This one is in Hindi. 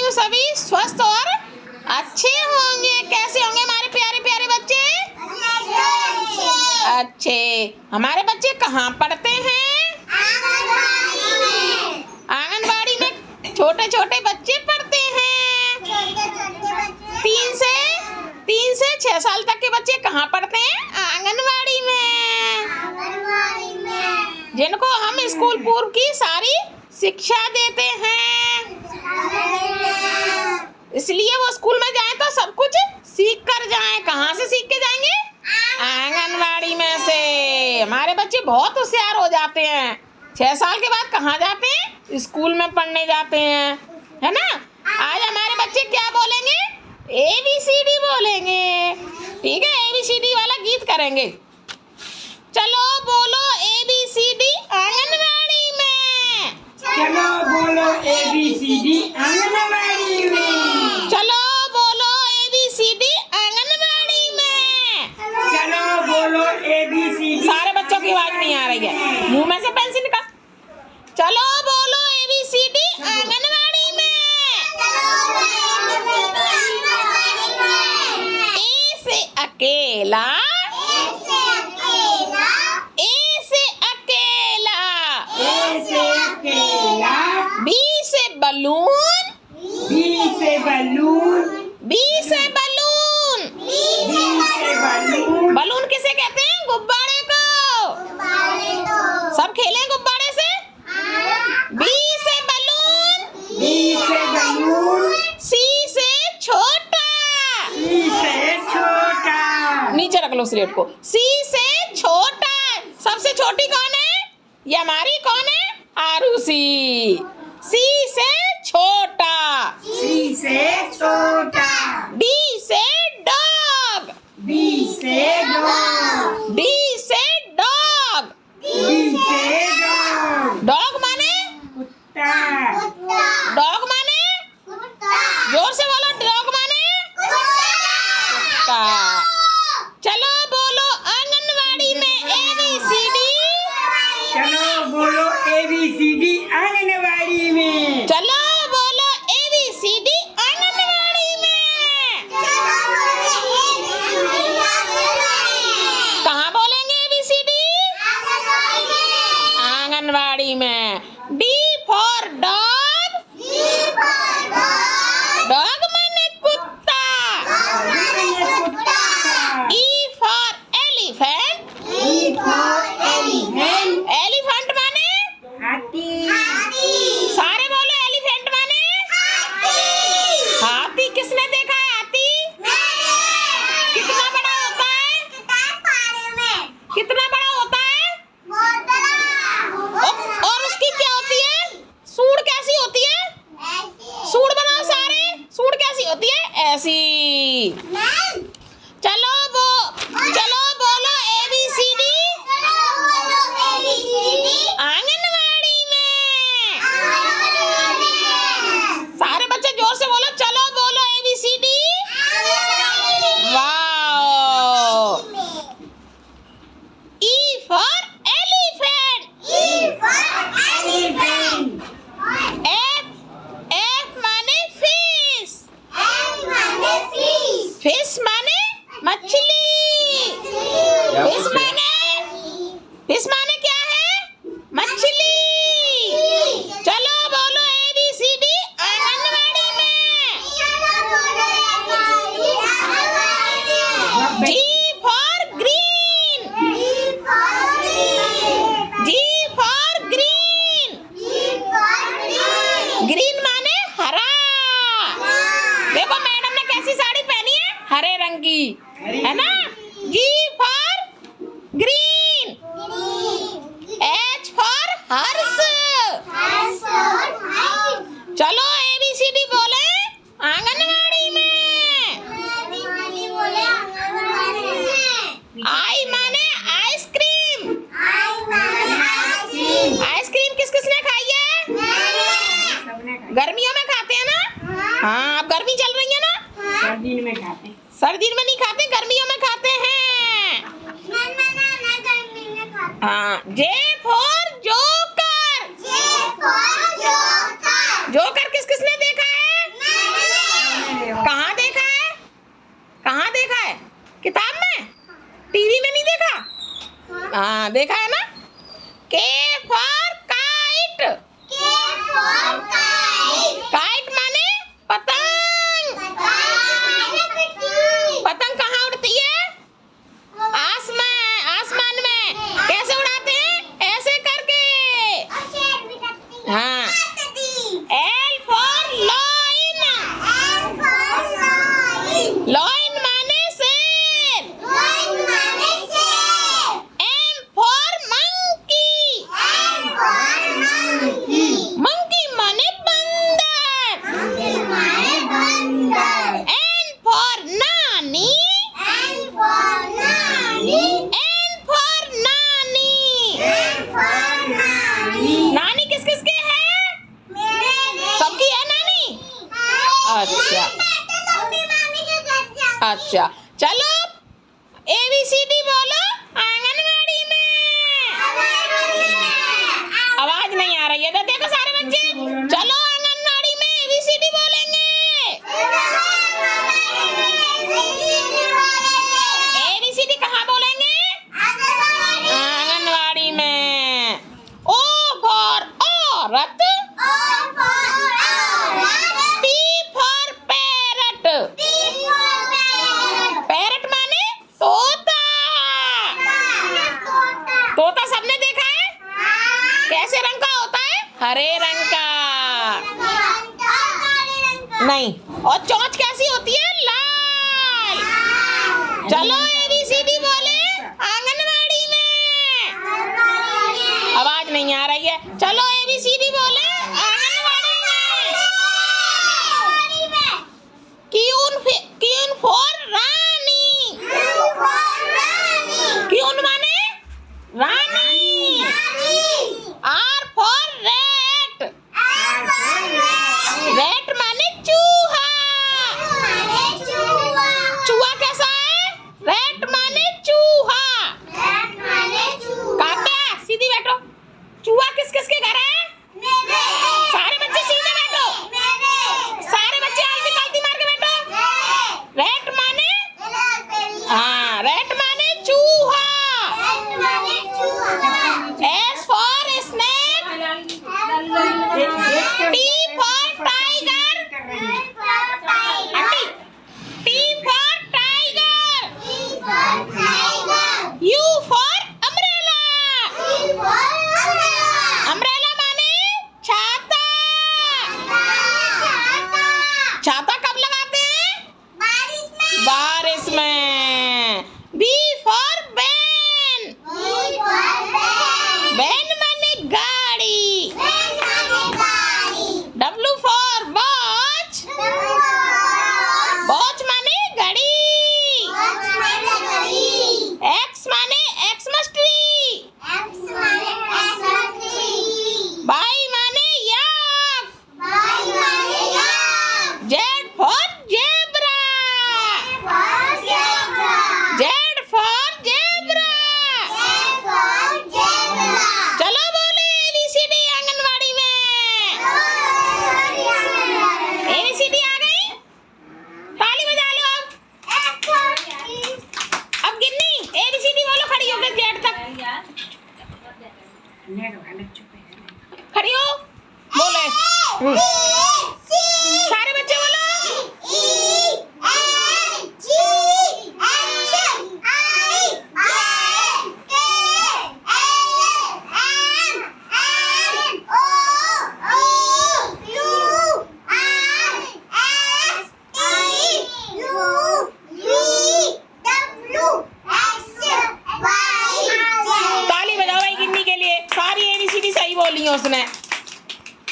तो सभी स्वस्थ और अच्छे होंगे। कैसे होंगे हमारे प्यारे प्यारे बच्चे? अच्छे। हमारे बच्चे कहाँ पढ़ते हैं? आंगनबाड़ी में छोटे छोटे बच्चे पढ़ते हैं। 3 से 6 साल तक के बच्चे कहाँ पढ़ते हैं? आंगनबाड़ी में, जिनको हम स्कूल पूर्व की सारी शिक्षा देते हैं। इसलिए वो स्कूल में जाएं तो सब कुछ सीख कर जाएं। कहाँ से सीख के जाएंगे? आंगनबाड़ी में से। हमारे बच्चे बहुत होशियार हो जाते हैं। 6 साल के बाद कहाँ जाते हैं? स्कूल में पढ़ने जाते हैं, है ना। आज हमारे बच्चे क्या बोलेंगे? ABCD बोलेंगे। ठीक है, ABCD वाला गीत करेंगे। चलो बोलो ABCD आंगनबाड़ी में। चलो बोलो ABCD आंगनबाड़ी में। चलो बोलो ABCD आंगनबाड़ी में। चलो बोलो ABCD। सारे बच्चों की आवाज नहीं आ रही है, मुंह में से पेंसिल निकाल। चलो बोलो ABCD आंगनबाड़ी में। A से अकेला, A से अकेला, A से अकेला, B से बलून, B से बलून, B से बलून। B से बलून। बलून किसे कहते हैं? गुब्बारे को। सब खेलें गुब्बारे से। B से बलून, B से बलून, C से छोटा, C से छोटा, नीचे रख लो स्लेट को। C से छोटा, सबसे छोटी कौन है? ये हमारी कौन है? आरुषि। C से छोटा, C से छोटा, D से डॉग, D से डॉग, D से डॉग। D से डॉग, डॉग माने? कुत्ता, डॉग माने? जोर से बोलो, डॉग माने? कुत्ता। चलो बोलो आंगनबाड़ी में ABCD। चलो बोलो ABCD आंगनबाड़ी में। चलो बोलो ABCD आंगनबाड़ी में। कहाँ बोलेंगे ABCD? आंगनबाड़ी में। D for dog, डॉग माने कुत्ता। E for elephant, E for elephant, elephant माने? हाथी, सारे बोलो एलिफेंट माने? हाथी। किसने देखा है हाथी? कितना बड़ा होता है? कितना बड़ा होता है? और उसकी क्या होती है? सूंड कैसी होती है? सूंड बनाओ सारे। सूंड कैसी होती है? ऐसी। चलो बोलो ABCD आंगनबाड़ी में। सारे बच्चे जोर से बोलो, चलो बोलो ABCD। Wow. E for elephant, F माने fish, फिश माने मछली। फिश माने क्या है? मछली। चलो बोलो ABCD आंगनबाड़ी में। G for green, G for green, green माने हरा। देखो मैडम ने कैसी साड़ी पहनी है? हरे रंग की, है ना। G for green, H for horse। चलो ABCD बोले आंगनबाड़ी में। I माने आइसक्रीम। आइसक्रीम किस किसने खाई है? गर्मियों में खाते हैं ना। हाँ, अब गर्मी चल रही है ना। सर्दी में खाते हैं। सर्दी में नहीं खाते, गर्मियों में खाते हैं। हाँ। J for joker. जोकर किस किसने देखा है? हाँ देखा है ना। K for kite। काइट माने पतंग। पतंग कहाँ उड़ती है? आसमान में। कैसे उड़ाते हैं? ऐसे करके। हाँ। L for loin। loin माने शेर। M for monkey। monkey माने बंदर। N for नानी। N for नानी। नानी किस किस के है? सबकी है नानी। अच्छा अच्छा चलो ABCD बोलो आंगनवाड़ी में। आवाज नहीं आ रही है तो देखो सारे बच्चे चलो आंगनवाड़ी में ABCD बोलेंगे। ABCD कहाँ बोलेंगे? आंगनवाड़ी में। O for औरत। P for parrot। पैरट माने तोता। तोता सबने देखा है? कैसे रंग का होता है? हरे रंग का। नहीं। और चोंच कैसी होती है? लाल। चलो ABCD बोले आंगनवाड़ी में। आवाज नहीं आ रही है। चलो ABCD बोले आंगनवाड़ी में। Queue for Rani. क्यून माने रानी। R for rat। rat माने चूहा। चूहा कैसा है? rat माने चूहा। काका सीधी बैठो। चूहा किस किस के घर है? सारे बच्चे सीधे बैठो। सारे बच्चे आलती पालती मार के बैठो। rat माने हाँ rat माने चूहा। S for snake। T for tiger। Aunty T for tiger। U for umbrella। umbrella माने छाता। छाता कब लगाते हैं? बारिश में। B for van। van माने गाड़ी। W for watch। watch माने घड़ी। X माने Xmas tree। Y माने yak। Z for zebra। Z for zebra। चलो बोले ABCD आंगनवाड़ी में। ABCD आ गई? ताली बजा लो अब गिन्नी ABCD बोलो खड़ी होकर गेट तक। खड़ी हो बोले। सारे बच्चे बोलो। ताली बजाओ भाई गिन्नी के लिए। सारी ABCD सही बोली है उसने।